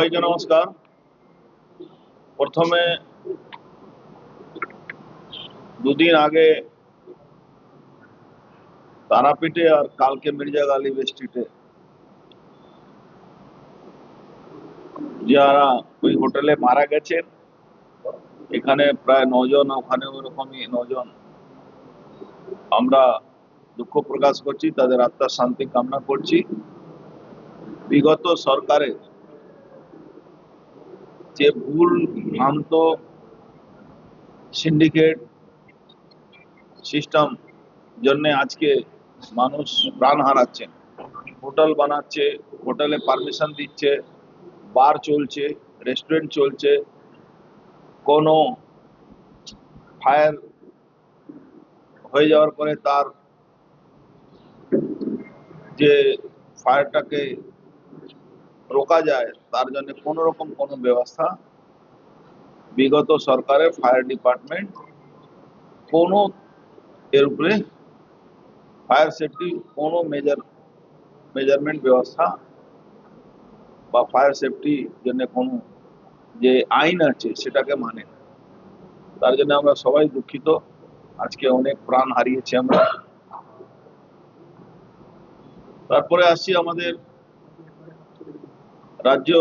সবাইকে নমস্কার। প্রথমে দুদিন আগে তারাপীঠে আর কালকে মির্জা গালিব স্ট্রিটে যারা ওই হোটেলে মারা গেছেন, এখানে প্রায় 9 জন, ওখানে ওরকমই 9 জন, আমরা দুঃখ প্রকাশ করছি, তাদের আত্মার শান্তি কামনা করছি। বিগত সরকারের যে ভুল ভ্রান্ত সিন্ডিকেট সিস্টেম জন্য আজকে মানুষ প্রাণ হারাচ্ছেন। হোটেল বানাচ্ছে, হোটেলে পারমিশন দিচ্ছে, বার চলছে, রেস্টুরেন্ট চলছে, কোনো ফায়ার হয়ে যাওয়ার পরে তার যে ফায়ারটাকে রোকা যায় তার জন্য কোনো রকম কোনো ব্যবস্থা বিগত সরকারের ফায়ার ডিপার্টমেন্ট কোনো এর উপরে ফায়ার সেফটি কোনো মেজারমেন্ট ব্যবস্থা বা ফায়ার সেফটি জন্য কোনো যে আইন আছে সেটাকে মানে না। তার জন্য আমরা সবাই দুঃখিত। আজকে অনেক প্রাণ হারিয়েছি আমরা। তারপরে আসছি আমাদের রাজ্য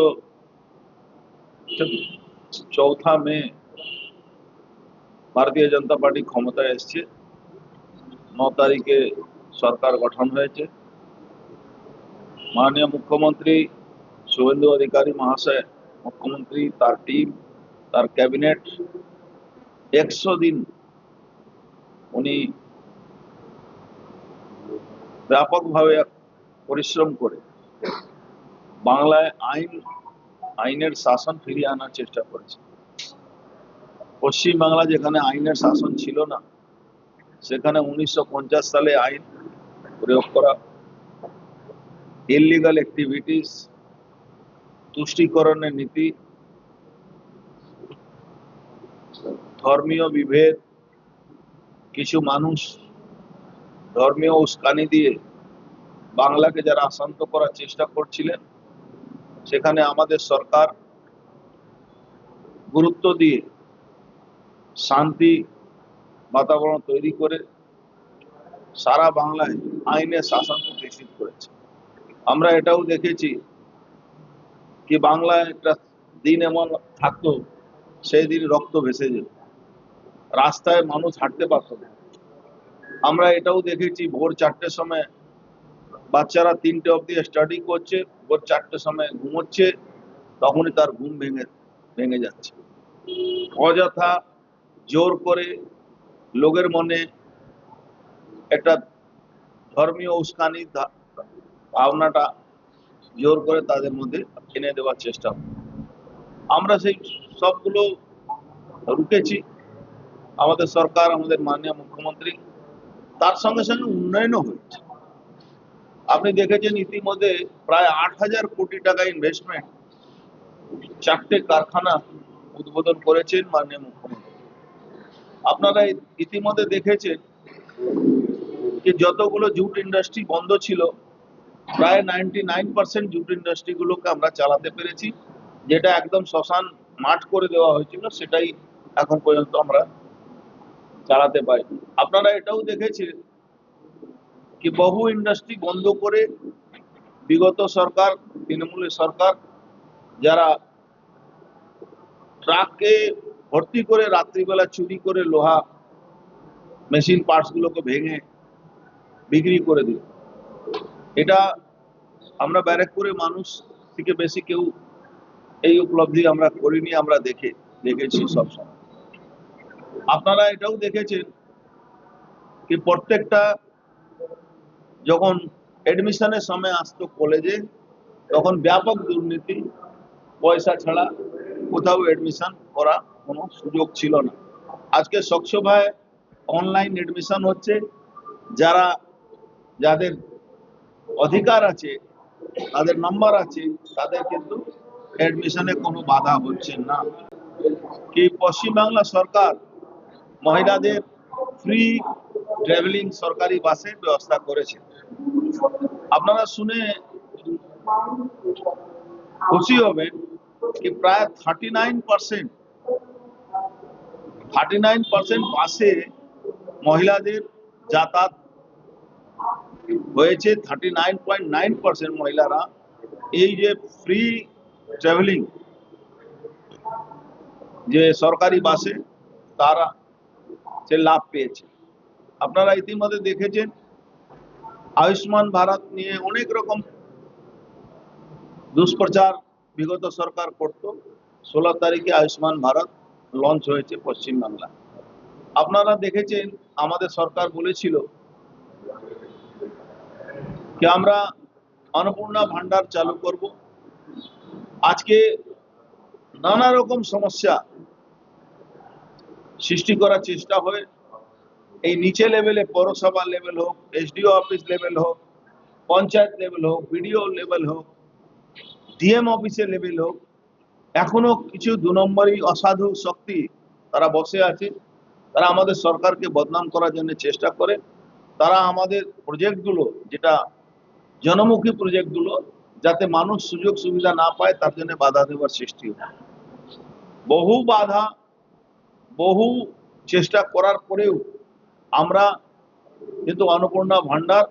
4 মে ভারতীয় জনতা পার্টি ক্ষমতায় এসছে। 9 তারিখে সরকার গঠন হয়েছে। মাননীয় মুখ্যমন্ত্রী শুভেন্দু অধিকারী মহাশয়, মুখ্যমন্ত্রী, তার টিম, তার ক্যাবিনেট 100 দিন উনি ব্যাপকভাবে পরিশ্রম করে বাংলায় আইনের শাসন ফিরিয়ে আনার চেষ্টা করেছে। পশ্চিমবাংলা যেখানে আইনের শাসন ছিল না, সেখানে 1950 সালে আইন প্রয়োগ করা, ইললিগাল অ্যাক্টিভিটিস, তুষ্টিকরণের নীতি, ধর্মীয় বিভেদ, কিছু মানুষ ধর্মীয় উস্কানি দিয়ে বাংলাকে যারা অশান্ত করার চেষ্টা করছিলেন, সেখানে আমাদের সরকার গুরুত্ব দিয়ে শান্তি বাতাবরণ তৈরি করে সারা বাংলায় আইনের শাসন প্রতিষ্ঠিত করেছে। আমরা এটাও দেখেছি কি বাংলায় একটা দিন এমন থাকতো, সেই দিন রক্ত ভেসে যেত, রাস্তায় মানুষ হাঁটতে পারত না। আমরা এটাও দেখেছি ভোর 4টের সময় বাচ্চারা 3টে অবধি স্টাডি করছে, ভোর 4টের সময় ঘুমোচ্ছে, তখনই তার ঘুম ভেঙে যাচ্ছে। অযথা জোর করে লোকের মনে একটা ধর্মীয় উস্কানি ভাবনাটা জোর করে তাদের মধ্যে এনে দেওয়ার চেষ্টা। আমরা সেই সবগুলো রুখেছি। আমাদের সরকার, আমাদের মাননীয় মুখ্যমন্ত্রী, তার সঙ্গে সঙ্গে উন্নয়নও হয়েছে। আপনি দেখেছেন ইতিমধ্যে প্রায় 8,000 কোটি টাকা ইনভেস্টমেন্ট, 4টে কারখানা উদ্বোধন করেছেন মাননীয় মুখ্যমন্ত্রী। আপনারা ইতিমধ্যে দেখেছেন যে যতগুলো জুট ইন্ডাস্ট্রি বন্ধ ছিল, প্রায় 99% জুট ইন্ডাস্ট্রি গুলোকে আমরা চালাতে পেরেছি। যেটা একদম শ্মশান মাঠ করে দেওয়া হয়েছিল, সেটাই এখন পর্যন্ত আমরা চালাতে পারি। আপনারা এটাও দেখেছেন কি বহু ইন্ডাস্ট্রি বন্ধ করে বিগত সরকার, তৃণমূলের সরকার, যারা ট্রাকে ভর্তি করে রাত্রিবেলা চুরি করে লোহা মেশিন পার্টস গুলোকে ভেঙে বিক্রি করে দিল। এটা আমরা ব্যারাকপুরে মানুষ থেকে বেশি কেউ এই উপলব্ধি আমরা করিনি, আমরা দেখেছি সবসময়। আপনারা এটাও দেখেছেন কি প্রত্যেকটা যখন এডমিশনের সময় আসতো কলেজে, তখন ব্যাপক দুর্নীতি, পয়সা ছাড়া কোথাও এডমিশন করা কোনো সুযোগ ছিল না। আজকে স্বচ্ছভাবে অনলাইন এডমিশন হচ্ছে। যাদের অধিকার আছে, তাদের নাম্বার আছে, তাদের কিন্তু এডমিশনে কোনো বাধা হচ্ছে না। কি পশ্চিমবাংলা সরকার মহিলাদের ফ্রি ট্রাভেলিং সরকারি বাসের ব্যবস্থা করেছে। আপনারা শুনে খুশি হবেন कि प्राय 39% বাসে মহিলাদের যাতায়াত হয়েছে। 39.9% মহিলারা এই যে ফ্রি ট্রাভেলিং যে সরকারি বাসে তারা সে লাভ পেয়েছে। আপনারা ইতিমধ্যে দেখেছেন আয়ুষ্মান ভারত নিয়ে অনেক রকম দুষ্প্রচার বিগত সরকার করত। 16 তারিখে আয়ুষ্মান ভারত লঞ্চ হয়েছে পশ্চিমবাংলা। আপনারা দেখেছেন আমাদের সরকার বলেছিল যে আমরা অন্নপূর্ণা ভান্ডার চালু করব। আজকে নানা রকম সমস্যা সৃষ্টি করার চেষ্টা হয়, এই নিচে লেভেলে পৌরসভা লেভেল হোক, এসডিও অফিস লেভেল হোক, পঞ্চায়েত লেভেল হোক, বিডিও লেভেল হোক, ডিএম অফিসের লেভেল হোক, এখনো কিছু 2 নম্বরই অসাধু শক্তি তারা বসে আছে। তারা আমাদের সরকারকে বদনাম করার জন্য চেষ্টা করে। তারা আমাদের প্রজেক্টগুলো, যেটা জনমুখী প্রজেক্টগুলো, যাতে মানুষ সুযোগ সুবিধা না পায় তার জন্য বাধা দেওয়ার সৃষ্টি হয়। বহু বাধা, বহু চেষ্টা করার পরেও আমরা কিন্তু অন্নপূর্ণা ভান্ডার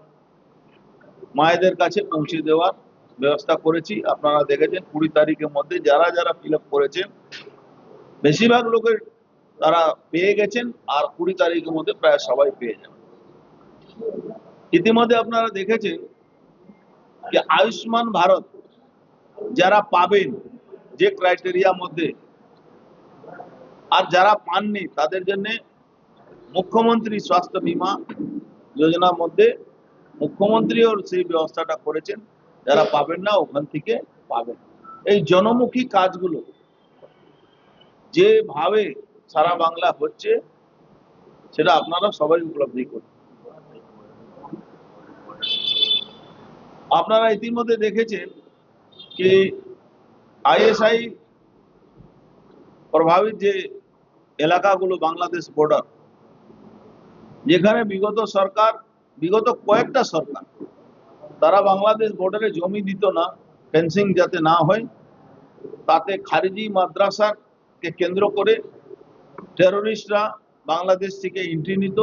মায়েদের কাছে পৌঁছে দেওয়ার ব্যবস্থা করেছি। আপনারা দেখেছেন 20 তারিখের মধ্যে যারা যারা ফিল আপ করেছেন বেশিরভাগ লোকের তারা পেয়ে গেছেন, আর 20 তারিখের মধ্যে প্রায় সবাই পেয়ে যাবেন। ইতিমধ্যে আপনারা দেখেছেন যে আয়ুষ্মান ভারত যারা পাবেন যে ক্রাইটেরিয়ার মধ্যে, আর যারা পাননি তাদের জন্য মুখ্যমন্ত্রী স্বাস্থ্য বীমা যোজনার মধ্যে মুখ্যমন্ত্রীও সেই ব্যবস্থাটা করেছেন। যারা পাবেন না ওখান থেকে পাবেন। এই জনমুখী কাজগুলো যেভাবে সারা বাংলা হচ্ছে সেটা আপনারা সবাই উপলব্ধি করুন। আপনারা ইতিমধ্যে দেখেছেন যে আইএসআই প্রভাবিত যে এলাকাগুলো বাংলাদেশ বর্ডার, যেখানে বিগত কয়েকটা সরকার তারা বাংলাদেশ বর্ডারে জমি দিত না, ফেন্সিং যাতে না হয়, তাতে খারিজি মাদ্রাসাকে কেন্দ্র করে টেরোরিস্টরা বাংলাদেশ থেকে এন্ট্রি নিত।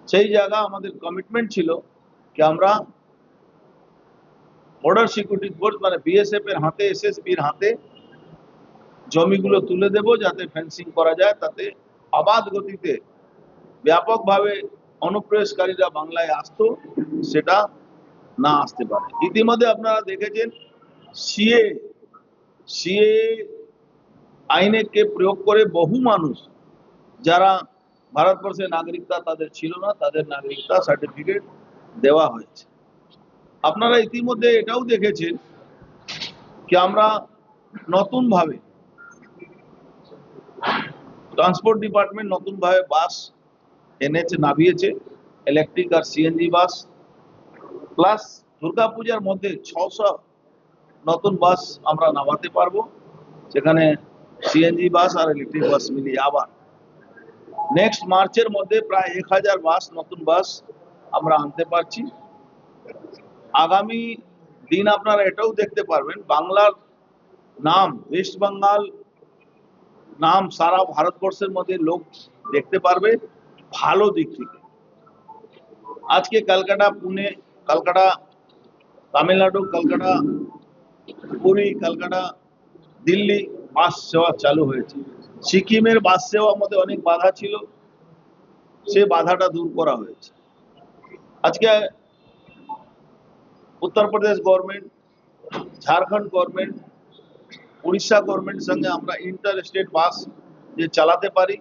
সেই জায়গা আমাদের কমিটমেন্ট ছিল যে আমরা বর্ডার সিকিউরিটি ফোর্স মানে বিএসএফ এর হাতে, এসএসবির হাতে জমিগুলো তুলে দেব, যাতে ফেন্সিং করা যায়, তাতে অবাধ গতিতে ব্যাপকভাবে অনুপ্রবেশকারীরা বাংলায় আসতো সেটা না আসতে পারে। ইতিমধ্যে আপনারা দেখেছেন সিএ আইনকে প্রয়োগ করে বহু মানুষ যারা ভারতবর্ষের নাগরিকতা তাদের ছিল না, তাদের নাগরিকতা সার্টিফিকেট দেওয়া হয়েছে। আপনারা ইতিমধ্যে এটাও দেখেছেন যে আমরা নতুনভাবে ট্রান্সপোর্ট ডিপার্টমেন্ট নতুনভাবে বাস এনেছে, নামিয়েছে, ইলেকট্রিক আর সিএনজি বাস, প্লাস দুর্গাপূজার মধ্যে 600 নতুন বাস আমরা নামাতে পারবো, সেখানে সিএনজি বাস আর ইলেকট্রিক বাস মিলিয়ে। আবার নেক্সট মার্চের মধ্যে প্রায় 1000 বাস, নতুন বাস আমরা আনতে পারছি। আগামী দিন আপনারা এটাও দেখতে পারবেন বাংলার নাম, ওয়েস্ট বেঙ্গল নাম সারা ভারতবর্ষের মধ্যে লোক দেখতে পারবে ভালো দিক থেকে। আজকে কলকাতা, পুনে, কলকাতা, তামিলনাড়ু, কলকাতা, পুরী, কলকাতা, দিল্লি বাস সেবা চালু হয়েছে। সিকিমের বাস সেবার মধ্যে অনেক বাধা ছিল, সে বাধাটা দূর করা হয়েছে। আজকে Uttar Pradesh government, Jharkhand government, Orissa government সঙ্গে আমরা ইন্টার স্টেট বাস যে চালাতে পারি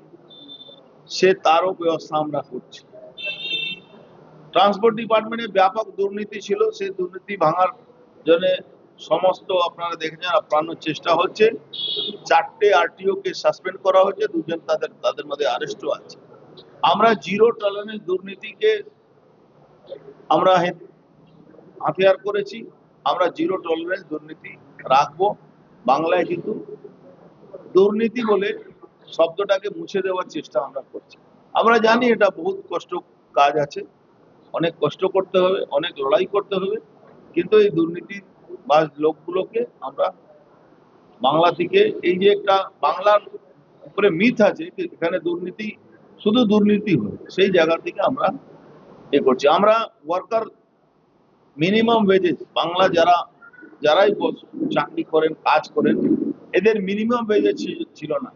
সে তারও ব্যবস্থা আমরা করছি। ট্রান্সপোর্ট ডিপার্টমেন্টে ব্যাপক দুর্নীতি ছিল, সেই দুর্নীতি ভাঙার জন্য সমস্ত আপনারা দেখেছেন আপ্রাণ চেষ্টা হচ্ছে। 4টে আরটিও কে সাসপেন্ড করা হয়েছে, 2জন তাদের মধ্যে আরেস্টও আছে। আমরা জিরো টলারেন্স দুর্নীতিকে আমরা হাতিয়ার করেছি। আমরা জিরো টলারেন্স দুর্নীতি রাখবো। বাংলায় কিন্তু দুর্নীতি বলে শব্দটাকে মুছে দেওয়ার চেষ্টা আমরা করছি। আমরা জানি এটা বহুত কষ্ট কাজ আছে, অনেক কষ্ট করতে হবে, অনেক লড়াই করতে হবে, কিন্তু এই দুর্নীতি বা লোকগুলোকে আমরা বাংলা থেকে এই যে একটা বাংলার উপরে মিথ আছে যে এখানে দুর্নীতি, শুধু দুর্নীতি হয়, সেই জায়গা থেকে আমরা করছি। আমরা ওয়ার্কার মিনিমাম ওয়েজেস, বাংলা যারাই চাকরি করেন, কাজ করেন, এদের মিনিমাম ওয়েজেস ছিল না।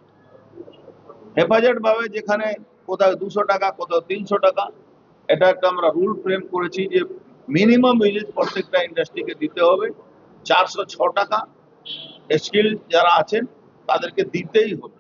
হেফাজত ভাবে যেখানে কোথাও 200 টাকা, কোথাও 300 টাকা, এটা একটা আমরা রুল ফ্রেম করেছি যে মিনিমাম ওয়েজেস প্রত্যেকটা ইন্ডাস্ট্রিকে দিতে হবে 406 টাকা। স্কিল যারা আছেন তাদেরকে দিতেই হবে।